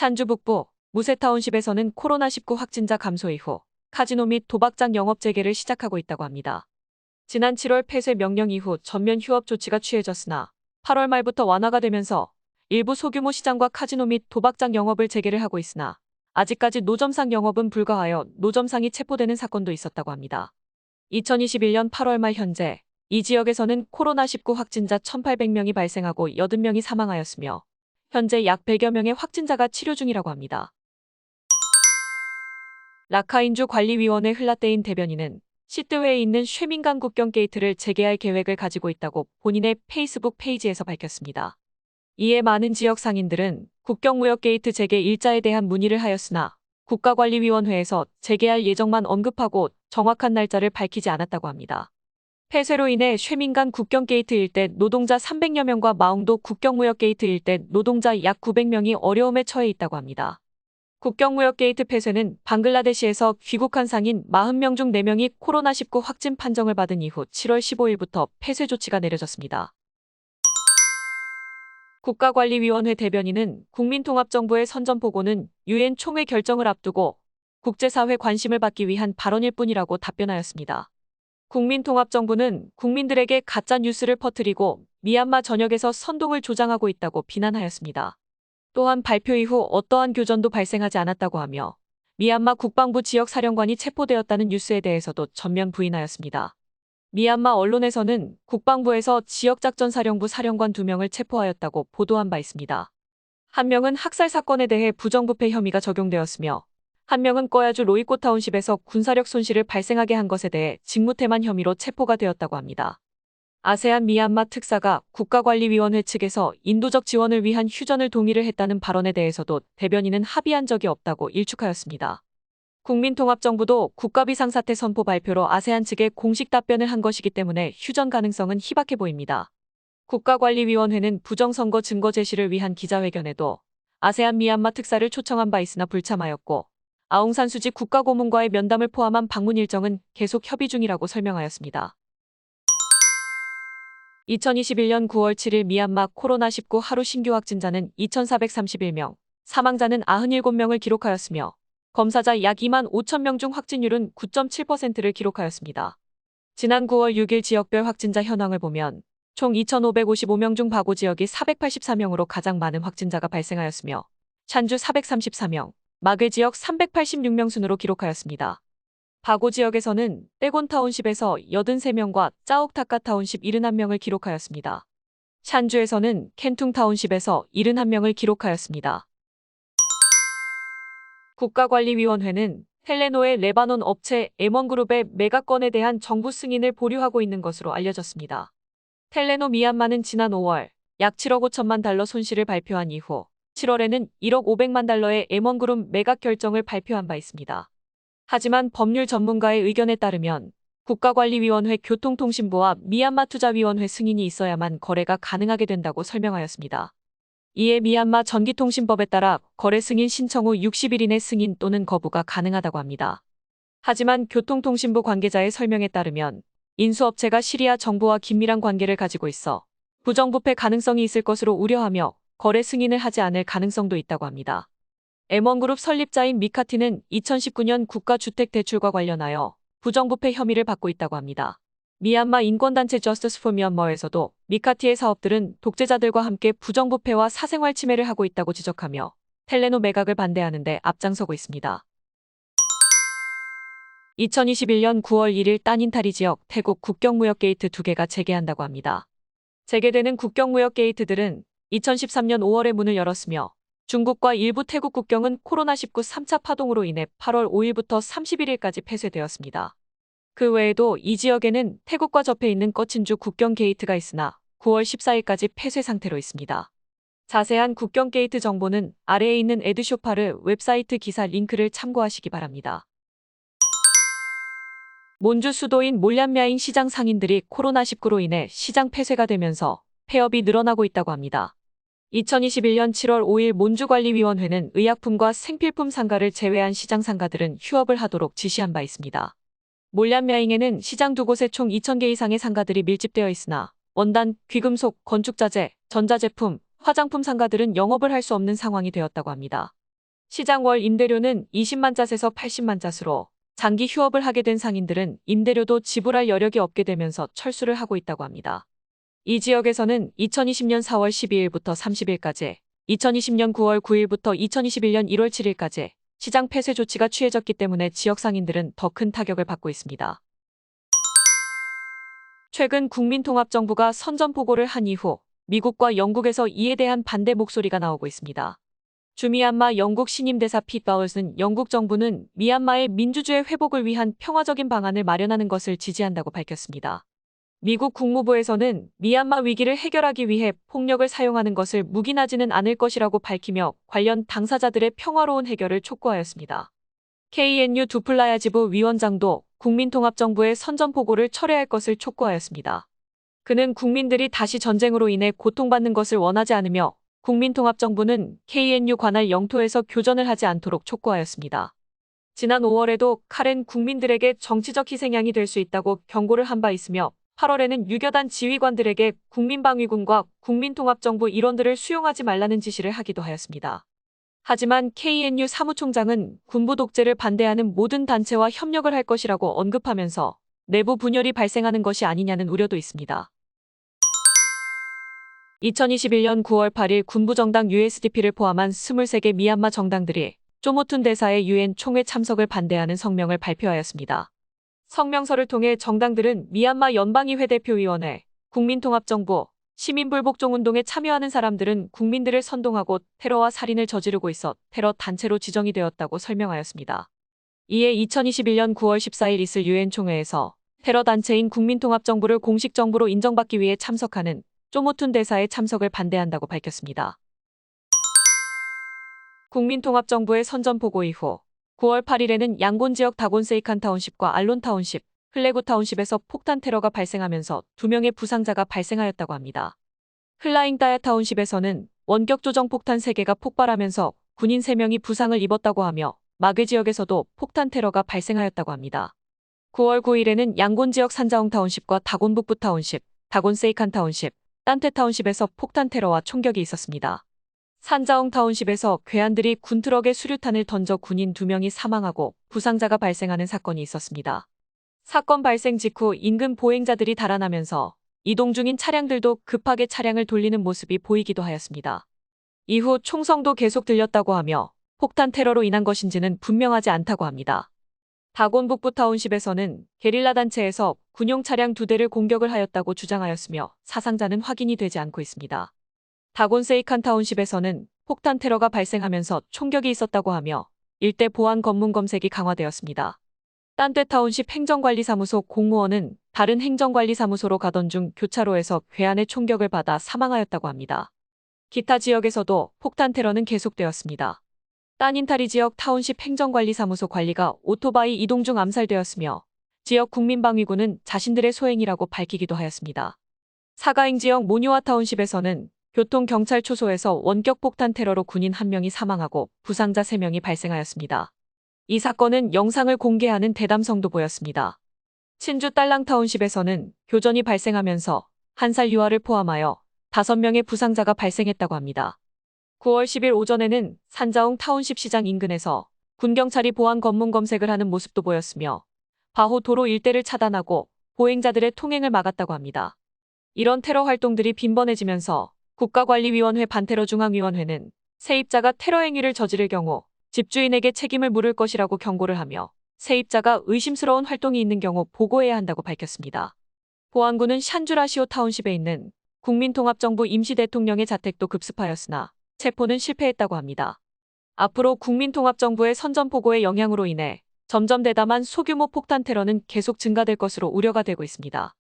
샨주 북부 무세타운십에서는 코로나19 확진자 감소 이후 카지노 및 도박장 영업 재개를 시작하고 있다고 합니다. 지난 7월 폐쇄 명령 이후 전면 휴업 조치가 취해졌으나 8월 말부터 완화가 되면서 일부 소규모 시장과 카지노 및 도박장 영업을 재개를 하고 있으나 아직까지 노점상 영업은 불가하여 노점상이 체포되는 사건도 있었다고 합니다. 2021년 8월 말 현재 이 지역에서는 코로나19 확진자 1,800명이 발생하고 80명이 사망하였으며 현재 약 100여 명의 확진자가 치료 중이라고 합니다. 라카인주 관리위원회 흘라떼인 대변인은 시드웨이에 있는 쉐민강 국경 게이트를 재개할 계획을 가지고 있다고 본인의 페이스북 페이지에서 밝혔습니다. 이에 많은 지역 상인들은 국경무역 게이트 재개 일자에 대한 문의를 하였으나 국가관리위원회에서 재개할 예정만 언급하고 정확한 날짜를 밝히지 않았다고 합니다. 폐쇄로 인해 쉐민간 국경 게이트 일대 노동자 300여 명과 마웅도 국경무역 게이트 일대 노동자 약 900명이 어려움에 처해 있다고 합니다. 국경무역 게이트 폐쇄는 방글라데시에서 귀국한 상인 40명 중 4명이 코로나19 확진 판정을 받은 이후 7월 15일부터 폐쇄 조치가 내려졌습니다. 국가관리위원회 대변인은 국민통합정부의 선전포고는 유엔 총회 결정을 앞두고 국제사회 관심을 받기 위한 발언일 뿐이라고 답변하였습니다. 국민통합정부는 국민들에게 가짜뉴스를 퍼뜨리고 미얀마 전역에서 선동을 조장하고 있다고 비난하였습니다. 또한 발표 이후 어떠한 교전도 발생하지 않았다고 하며 미얀마 국방부 지역사령관이 체포되었다는 뉴스에 대해서도 전면 부인하였습니다. 미얀마 언론에서는 국방부에서 지역작전사령부 사령관 2명을 체포하였다고 보도한 바 있습니다. 한 명은 학살 사건에 대해 부정부패 혐의가 적용되었으며 한 명은 꺼야주 로이코타운십에서 군사력 손실을 발생하게 한 것에 대해 직무태만 혐의로 체포가 되었다고 합니다. 아세안 미얀마 특사가 국가관리위원회 측에서 인도적 지원을 위한 휴전을 동의를 했다는 발언에 대해서도 대변인은 합의한 적이 없다고 일축하였습니다. 국민통합정부도 국가비상사태 선포 발표로 아세안 측에 공식 답변을 한 것이기 때문에 휴전 가능성은 희박해 보입니다. 국가관리위원회는 부정선거 증거 제시를 위한 기자회견에도 아세안 미얀마 특사를 초청한 바 있으나 불참하였고 아웅산 수지 국가고문과의 면담을 포함한 방문 일정은 계속 협의 중이라고 설명하였습니다. 2021년 9월 7일 미얀마 코로나19 하루 신규 확진자는 2,431명, 사망자는 97명을 기록하였으며 검사자 약 2만 5천 명 중 확진율은 9.7%를 기록하였습니다. 지난 9월 6일 지역별 확진자 현황을 보면 총 2,555명 중 바고 지역이 484명으로 가장 많은 확진자가 발생하였으며 샨주 434명, 마괴 지역 386명 순으로 기록하였습니다. 바고 지역에서는 떼곤타운십에서 83명과 짜옥타카타운십 71명을 기록하였습니다. 샨주에서는 켄퉁타운십에서 71명을 기록하였습니다. 국가관리위원회는 텔레노의 레바논 업체 M1그룹의 매각건에 대한 정부 승인을 보류하고 있는 것으로 알려졌습니다. 텔레노 미얀마는 지난 5월 약 7억 5천만 달러 손실을 발표한 이후 7월에는 1억 500만 달러의 M1그룹 매각 결정을 발표한 바 있습니다. 하지만 법률 전문가의 의견에 따르면 국가관리위원회 교통통신부와 미얀마 투자위원회 승인이 있어야만 거래가 가능하게 된다고 설명하였습니다. 이에 미얀마 전기통신법에 따라 거래 승인 신청 후 60일 이내 승인 또는 거부가 가능하다고 합니다. 하지만 교통통신부 관계자의 설명에 따르면 인수업체가 시리아 정부와 긴밀한 관계를 가지고 있어 부정부패 가능성이 있을 것으로 우려하며 거래 승인을 하지 않을 가능성도 있다고 합니다. M1그룹 설립자인 미카티는 2019년 국가주택대출과 관련하여 부정부패 혐의를 받고 있다고 합니다. 미얀마 인권단체 저스티스 포 미얀마에서도 미카티의 사업들은 독재자들과 함께 부정부패와 사생활 침해를 하고 있다고 지적하며 텔레노 매각을 반대하는 데 앞장서고 있습니다. 2021년 9월 1일 따닌타리 지역 태국 국경무역 게이트 2개가 재개한다고 합니다. 재개되는 국경무역 게이트들은 2013년 5월에 문을 열었으며 중국과 일부 태국 국경은 코로나19 3차 파동으로 인해 8월 5일부터 31일까지 폐쇄되었습니다. 그 외에도 이 지역에는 태국과 접해 있는 꺼친주 국경 게이트가 있으나 9월 14일까지 폐쇄 상태로 있습니다. 자세한 국경 게이트 정보는 아래에 있는 에드쇼파르 웹사이트 기사 링크를 참고하시기 바랍니다. 몬주 수도인 몰량мя잉 시장 상인들이 코로나19로 인해 시장 폐쇄가 되면서 폐업이 늘어나고 있다고 합니다. 2021년 7월 5일 몬주관리위원회는 의약품과 생필품 상가를 제외한 시장 상가들은 휴업을 하도록 지시한 바 있습니다. 몰량мя잉에는 시장 2곳에 총 2,000개 이상의 상가들이 밀집되어 있으나 원단, 귀금속, 건축자재, 전자제품, 화장품 상가들은 영업을 할 수 없는 상황이 되었다고 합니다. 시장 월 임대료는 20만 잣에서 80만 잣으로 장기 휴업을 하게 된 상인들은 임대료도 지불할 여력이 없게 되면서 철수를 하고 있다고 합니다. 이 지역에서는 2020년 4월 12일부터 30일까지, 2020년 9월 9일부터 2021년 1월 7일까지 시장 폐쇄 조치가 취해졌기 때문에 지역 상인들은 더 큰 타격을 받고 있습니다. 최근 국민통합정부가 선전포고를 한 이후 미국과 영국에서 이에 대한 반대 목소리가 나오고 있습니다. 주미얀마 영국 신임대사 핏 바우스는 영국 정부는 미얀마의 민주주의 회복을 위한 평화적인 방안을 마련하는 것을 지지한다고 밝혔습니다. 미국 국무부에서는 미얀마 위기를 해결하기 위해 폭력을 사용하는 것을 묵인하지는 않을 것이라고 밝히며 관련 당사자들의 평화로운 해결을 촉구하였습니다. KNU 두플라야 지부 위원장도 국민통합정부의 선전포고를 철회할 것을 촉구하였습니다. 그는 국민들이 다시 전쟁으로 인해 고통받는 것을 원하지 않으며 국민통합정부는 KNU 관할 영토에서 교전을 하지 않도록 촉구하였습니다. 지난 5월에도 칼은 국민들에게 정치적 희생양이 될 수 있다고 경고를 한 바 있으며 8월에는 유교단 지휘관들에게 국민방위군과 국민통합정부 일원들을 수용하지 말라는 지시를 하기도 하였습니다. 하지만 KNU 사무총장은 군부 독재를 반대하는 모든 단체와 협력을 할 것이라고 언급하면서 내부 분열이 발생하는 것이 아니냐는 우려도 있습니다. 2021년 9월 8일 군부정당 USDP를 포함한 23개 미얀마 정당들이 쪼모툰 대사의 유엔 총회 참석을 반대하는 성명을 발표하였습니다. 성명서를 통해 정당들은 미얀마 연방의회 대표위원회, 국민통합정부, 시민불복종운동에 참여하는 사람들은 국민들을 선동하고 테러와 살인을 저지르고 있어 테러 단체로 지정이 되었다고 설명하였습니다. 이에 2021년 9월 14일 있을 유엔 총회에서 테러 단체인 국민통합정부를 공식 정부로 인정받기 위해 참석하는 쪼모툰 대사의 참석을 반대한다고 밝혔습니다. 국민통합정부의 선전포고 이후 9월 8일에는 양곤 지역 다곤 세이칸 타운십과 알론 타운십, 플레구 타운십에서 폭탄 테러가 발생하면서 2명의 부상자가 발생하였다고 합니다. 흘라잉 따야 타운십에서는 원격 조정 폭탄 3개가 폭발하면서 군인 3명이 부상을 입었다고 하며 마괴 지역에서도 폭탄 테러가 발생하였다고 합니다. 9월 9일에는 양곤 지역 산자옹 타운십과 다곤 북부 타운십, 다곤 세이칸 타운십, 딴테 타운십에서 폭탄 테러와 총격이 있었습니다. 산자옹 타운십에서 괴한들이 군트럭에 수류탄을 던져 군인 2명이 사망하고 부상자가 발생하는 사건이 있었습니다. 사건 발생 직후 인근 보행자들이 달아나면서 이동 중인 차량들도 급하게 차량을 돌리는 모습이 보이기도 하였습니다. 이후 총성도 계속 들렸다고 하며 폭탄 테러로 인한 것인지는 분명하지 않다고 합니다. 다곤 북부 타운십에서는 게릴라 단체에서 군용 차량 2대를 공격을 하였다고 주장하였으며 사상자는 확인이 되지 않고 있습니다. 다곤 세이칸 타운십에서는 폭탄 테러가 발생하면서 총격이 있었다고 하며 일대 보안 검문 검색이 강화되었습니다. 딴떼 타운십 행정관리사무소 공무원은 다른 행정관리사무소로 가던 중 교차로에서 괴한의 총격을 받아 사망하였다고 합니다. 기타 지역에서도 폭탄 테러는 계속되었습니다. 따닌타리 지역 타운십 행정관리사무소 관리가 오토바이 이동 중 암살되었으며 지역 국민방위군은 자신들의 소행이라고 밝히기도 하였습니다. 사가잉 지역 모뉴아 타운십에서는 교통경찰 초소에서 원격 폭탄 테러로 군인 1명이 사망하고 부상자 3명이 발생하였습니다. 이 사건은 영상을 공개하는 대담성도 보였습니다. 친주 딸랑 타운십에서는 교전이 발생하면서 1살 유아를 포함하여 5명의 부상자가 발생했다고 합니다. 9월 10일 오전에는 산자옹 타운십 시장 인근에서 군경찰이 보안 검문 검색을 하는 모습도 보였으며 바호 도로 일대를 차단하고 보행자들의 통행을 막았다고 합니다. 이런 테러 활동들이 빈번해지면서 국가관리위원회 반테러 중앙위원회는 세입자가 테러 행위를 저지를 경우 집주인에게 책임을 물을 것이라고 경고를 하며 세입자가 의심스러운 활동이 있는 경우 보고해야 한다고 밝혔습니다. 보안군은 샨주라시오 타운십에 있는 국민통합정부 임시대통령의 자택도 급습하였으나 체포는 실패했다고 합니다. 앞으로 국민통합정부의 선전포고의 영향으로 인해 점점 대담한 소규모 폭탄 테러는 계속 증가될 것으로 우려가 되고 있습니다.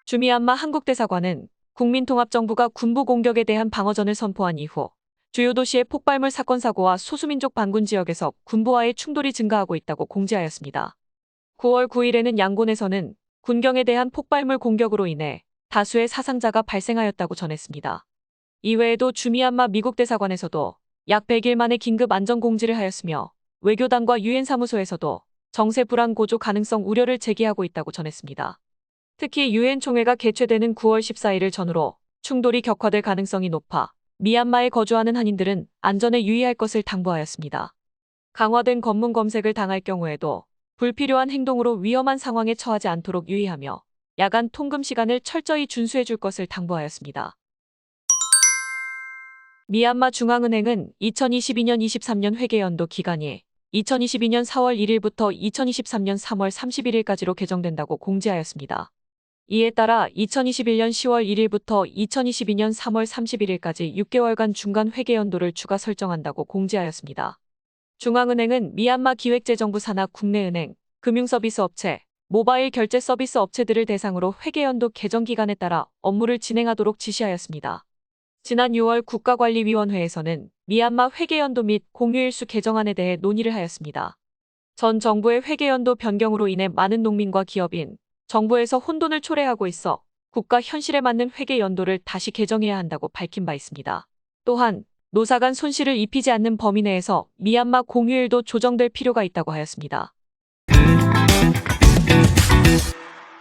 주미얀마 한국대사관은 국민통합정부가 군부 공격에 대한 방어전을 선포한 이후 주요 도시의 폭발물 사건 사고와 소수민족 반군 지역에서 군부와의 충돌이 증가하고 있다고 공지하였습니다. 9월 9일에는 양곤에서는 군경에 대한 폭발물 공격으로 인해 다수의 사상자가 발생하였다고 전했습니다. 이외에도 주미얀마 미국 대사관에서도 약 100일 만에 긴급 안전 공지를 하였으며 외교단과 유엔 사무소에서도 정세 불안 고조 가능성 우려를 제기하고 있다고 전했습니다. 특히 유엔 총회가 개최되는 9월 14일을 전후로 충돌이 격화될 가능성이 높아 미얀마에 거주하는 한인들은 안전에 유의할 것을 당부하였습니다. 강화된 검문 검색을 당할 경우에도 불필요한 행동으로 위험한 상황에 처하지 않도록 유의하며 야간 통금 시간을 철저히 준수해 줄 것을 당부하였습니다. 미얀마 중앙은행은 2022년-23년 회계연도 기간이 2022년 4월 1일부터 2023년 3월 31일까지로 개정된다고 공지하였습니다. 이에 따라 2021년 10월 1일부터 2022년 3월 31일까지 6개월간 중간 회계연도를 추가 설정한다고 공지하였습니다. 중앙은행은 미얀마 기획재정부 산하 국내은행, 금융서비스 업체, 모바일 결제 서비스 업체들을 대상으로 회계연도 개정 기간에 따라 업무를 진행하도록 지시하였습니다. 지난 6월 국가관리위원회에서는 미얀마 회계연도 및 공휴일수 개정안에 대해 논의를 하였습니다. 전 정부의 회계연도 변경으로 인해 많은 농민과 기업인, 정부에서 혼돈을 초래하고 있어 국가 현실에 맞는 회계연도를 다시 개정해야 한다고 밝힌 바 있습니다. 또한 노사 간 손실을 입히지 않는 범위 내에서 미얀마 공휴일도 조정될 필요가 있다고 하였습니다.